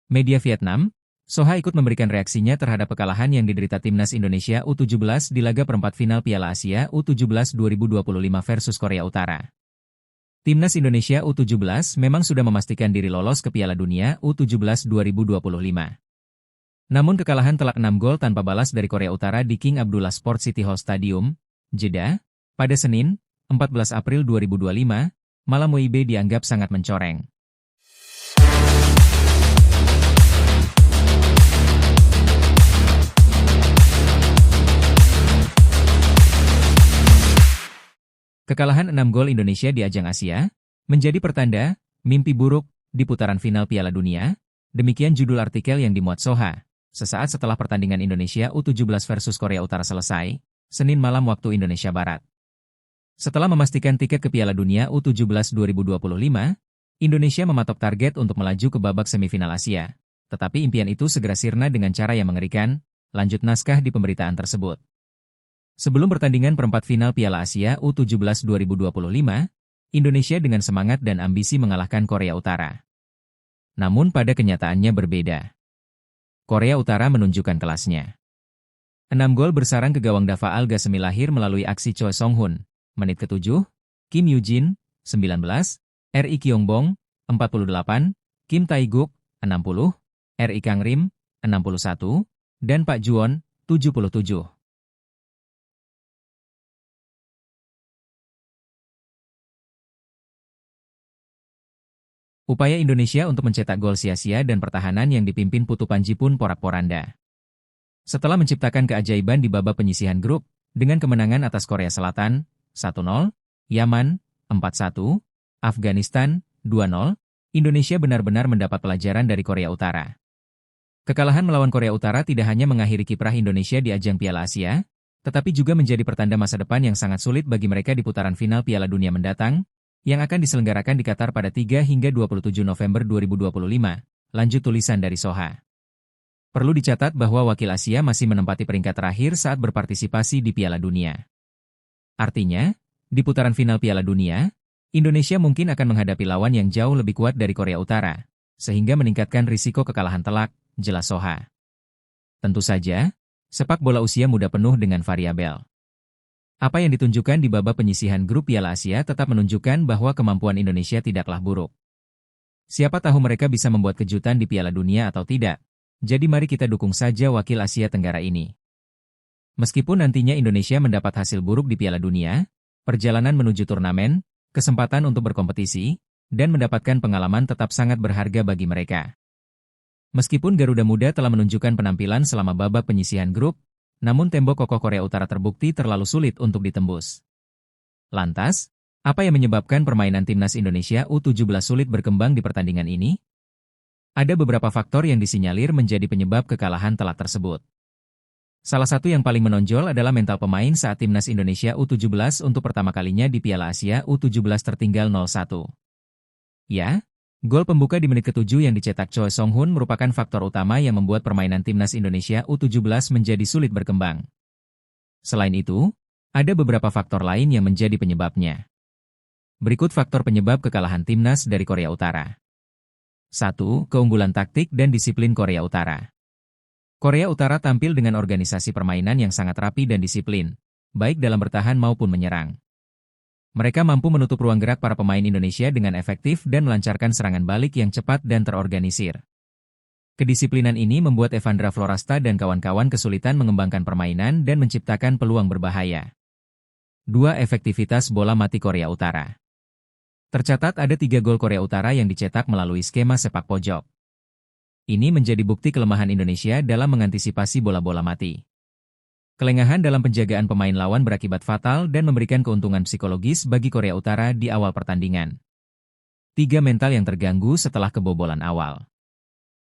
Media Vietnam, Soha ikut memberikan reaksinya terhadap kekalahan yang diderita timnas Indonesia U17 di laga perempat final Piala Asia U17 2025 versus Korea Utara. Timnas Indonesia U17 memang sudah memastikan diri lolos ke Piala Dunia U17 2025. Namun kekalahan telak 6 gol tanpa balas dari Korea Utara di King Abdullah Sport City Hall Stadium, Jeddah, pada Senin, 14 April 2025, malam WIB dianggap sangat mencoreng. Kekalahan 6 gol Indonesia di ajang Asia menjadi pertanda mimpi buruk di putaran final Piala Dunia. Demikian judul artikel yang dimuat Soha sesaat setelah pertandingan Indonesia U17 versus Korea Utara selesai, Senin malam waktu Indonesia Barat. Setelah memastikan tiket ke Piala Dunia U17 2025, Indonesia mematok target untuk melaju ke babak semifinal Asia. Tetapi impian itu segera sirna dengan cara yang mengerikan, lanjut naskah di pemberitaan tersebut. Sebelum pertandingan perempat final Piala Asia U17 2025, Indonesia dengan semangat dan ambisi mengalahkan Korea Utara. Namun pada kenyataannya berbeda. Korea Utara menunjukkan kelasnya. 6 gol bersarang ke gawang Dava Al-Ghasemi lahir melalui aksi Choi Song-hun, menit ke-7, Kim Yoo-jin, 19, Ri Kyong-bong, 48, Kim Tae-guk, 60, Ri Kang-rim, 61, dan Pak Juwon, 77. Upaya Indonesia untuk mencetak gol sia-sia dan pertahanan yang dipimpin Putu Panji pun porak-poranda. Setelah menciptakan keajaiban di babak penyisihan grup, dengan kemenangan atas Korea Selatan, 1-0, Yaman, 4-1, Afghanistan, 2-0, Indonesia benar-benar mendapat pelajaran dari Korea Utara. Kekalahan melawan Korea Utara tidak hanya mengakhiri kiprah Indonesia di ajang Piala Asia, tetapi juga menjadi pertanda masa depan yang sangat sulit bagi mereka di putaran final Piala Dunia mendatang, yang akan diselenggarakan di Qatar pada 3 hingga 27 November 2025, lanjut tulisan dari Soha. Perlu dicatat bahwa wakil Asia masih menempati peringkat terakhir saat berpartisipasi di Piala Dunia. Artinya, di putaran final Piala Dunia, Indonesia mungkin akan menghadapi lawan yang jauh lebih kuat dari Korea Utara, sehingga meningkatkan risiko kekalahan telak, jelas Soha. Tentu saja, sepak bola usia muda penuh dengan variabel. Apa yang ditunjukkan di babak penyisihan grup Piala Asia tetap menunjukkan bahwa kemampuan Indonesia tidaklah buruk. Siapa tahu mereka bisa membuat kejutan di Piala Dunia atau tidak. Jadi mari kita dukung saja wakil Asia Tenggara ini. Meskipun nantinya Indonesia mendapat hasil buruk di Piala Dunia, perjalanan menuju turnamen, kesempatan untuk berkompetisi, dan mendapatkan pengalaman tetap sangat berharga bagi mereka. Meskipun Garuda Muda telah menunjukkan penampilan selama babak penyisihan grup, namun tembok kokoh Korea Utara terbukti terlalu sulit untuk ditembus. Lantas, apa yang menyebabkan permainan timnas Indonesia U17 sulit berkembang di pertandingan ini? Ada beberapa faktor yang disinyalir menjadi penyebab kekalahan telak tersebut. Salah satu yang paling menonjol adalah mental pemain saat timnas Indonesia U17 untuk pertama kalinya di Piala Asia U17 tertinggal 0-1. Ya, gol pembuka di menit ke-7 yang dicetak Choi Song-hun merupakan faktor utama yang membuat permainan timnas Indonesia U17 menjadi sulit berkembang. Selain itu, ada beberapa faktor lain yang menjadi penyebabnya. Berikut faktor penyebab kekalahan timnas dari Korea Utara. 1. Keunggulan taktik dan disiplin Korea Utara. Korea Utara tampil dengan organisasi permainan yang sangat rapi dan disiplin, baik dalam bertahan maupun menyerang. Mereka mampu menutup ruang gerak para pemain Indonesia dengan efektif dan melancarkan serangan balik yang cepat dan terorganisir. Kedisiplinan ini membuat Evandra Florasta dan kawan-kawan kesulitan mengembangkan permainan dan menciptakan peluang berbahaya. 2. Efektivitas bola mati Korea Utara. Tercatat ada 3 gol Korea Utara yang dicetak melalui skema sepak pojok. Ini menjadi bukti kelemahan Indonesia dalam mengantisipasi bola-bola mati. Kelengahan dalam penjagaan pemain lawan berakibat fatal dan memberikan keuntungan psikologis bagi Korea Utara di awal pertandingan. 3. Mental yang terganggu setelah kebobolan awal.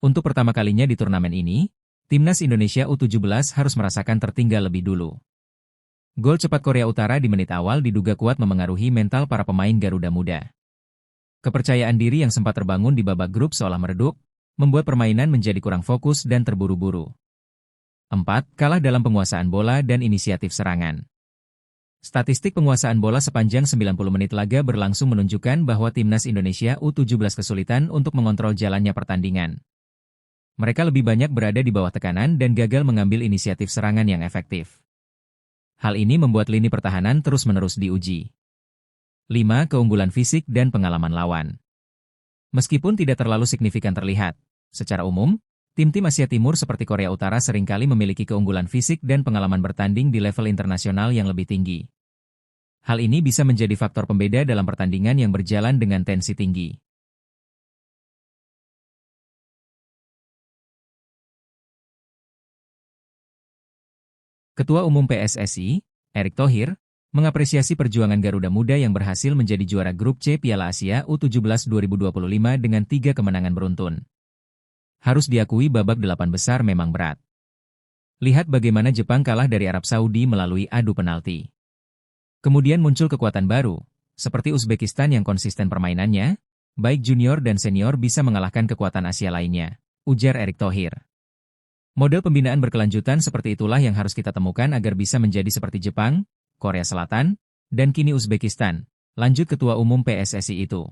Untuk pertama kalinya di turnamen ini, timnas Indonesia U17 harus merasakan tertinggal lebih dulu. Gol cepat Korea Utara di menit awal diduga kuat memengaruhi mental para pemain Garuda Muda. Kepercayaan diri yang sempat terbangun di babak grup seolah meredup, membuat permainan menjadi kurang fokus dan terburu-buru. 4. Kalah dalam penguasaan bola dan inisiatif serangan. Statistik penguasaan bola sepanjang 90 menit laga berlangsung menunjukkan bahwa timnas Indonesia U17 kesulitan untuk mengontrol jalannya pertandingan. Mereka lebih banyak berada di bawah tekanan dan gagal mengambil inisiatif serangan yang efektif. Hal ini membuat lini pertahanan terus-menerus diuji. 5. Keunggulan fisik dan pengalaman lawan. Meskipun tidak terlalu signifikan terlihat, secara umum, tim-tim Asia Timur seperti Korea Utara seringkali memiliki keunggulan fisik dan pengalaman bertanding di level internasional yang lebih tinggi. Hal ini bisa menjadi faktor pembeda dalam pertandingan yang berjalan dengan tensi tinggi. Ketua Umum PSSI, Erick Thohir, mengapresiasi perjuangan Garuda Muda yang berhasil menjadi juara Grup C Piala Asia U17 2025 dengan 3 kemenangan beruntun. Harus diakui babak 8 besar memang berat. Lihat bagaimana Jepang kalah dari Arab Saudi melalui adu penalti. Kemudian muncul kekuatan baru, seperti Uzbekistan yang konsisten permainannya, baik junior dan senior bisa mengalahkan kekuatan Asia lainnya, ujar Erick Thohir. Model pembinaan berkelanjutan seperti itulah yang harus kita temukan agar bisa menjadi seperti Jepang, Korea Selatan, dan kini Uzbekistan, lanjut Ketua Umum PSSI itu.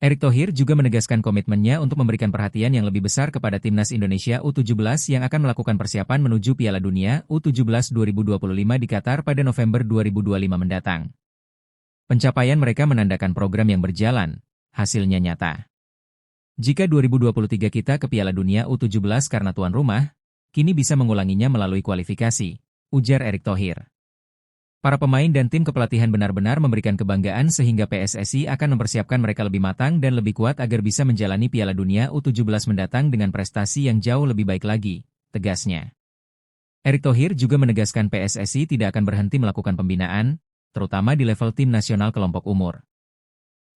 Erick Thohir juga menegaskan komitmennya untuk memberikan perhatian yang lebih besar kepada Timnas Indonesia U17 yang akan melakukan persiapan menuju Piala Dunia U17 2025 di Qatar pada November 2025 mendatang. Pencapaian mereka menandakan program yang berjalan, hasilnya nyata. Jika 2023 kita ke Piala Dunia U17 karena tuan rumah, kini bisa mengulanginya melalui kualifikasi, ujar Erick Thohir. Para pemain dan tim kepelatihan benar-benar memberikan kebanggaan sehingga PSSI akan mempersiapkan mereka lebih matang dan lebih kuat agar bisa menjalani Piala Dunia U17 mendatang dengan prestasi yang jauh lebih baik lagi, tegasnya. Erick Thohir juga menegaskan PSSI tidak akan berhenti melakukan pembinaan, terutama di level tim nasional kelompok umur.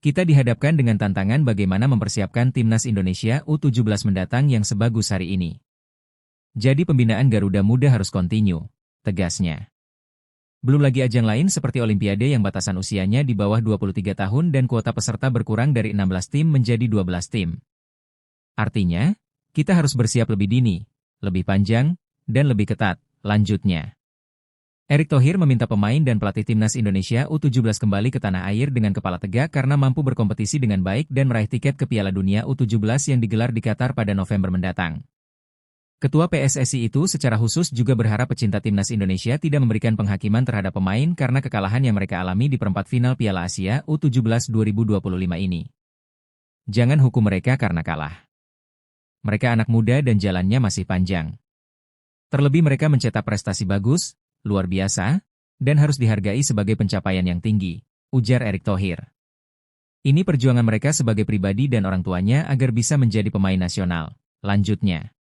Kita dihadapkan dengan tantangan bagaimana mempersiapkan Timnas Indonesia U17 mendatang yang sebagus hari ini. Jadi pembinaan Garuda Muda harus kontinu, tegasnya. Belum lagi ajang lain seperti Olimpiade yang batasan usianya di bawah 23 tahun dan kuota peserta berkurang dari 16 tim menjadi 12 tim. Artinya, kita harus bersiap lebih dini, lebih panjang, dan lebih ketat, lanjutnya. Erick Thohir meminta pemain dan pelatih Timnas Indonesia U17 kembali ke tanah air dengan kepala tegak karena mampu berkompetisi dengan baik dan meraih tiket ke Piala Dunia U17 yang digelar di Qatar pada November mendatang. Ketua PSSI itu secara khusus juga berharap pecinta Timnas Indonesia tidak memberikan penghakiman terhadap pemain karena kekalahan yang mereka alami di perempat final Piala Asia U17 2025 ini. Jangan hukum mereka karena kalah. Mereka anak muda dan jalannya masih panjang. Terlebih mereka mencetak prestasi bagus, luar biasa, dan harus dihargai sebagai pencapaian yang tinggi, ujar Erick Thohir. Ini perjuangan mereka sebagai pribadi dan orang tuanya agar bisa menjadi pemain nasional, lanjutnya.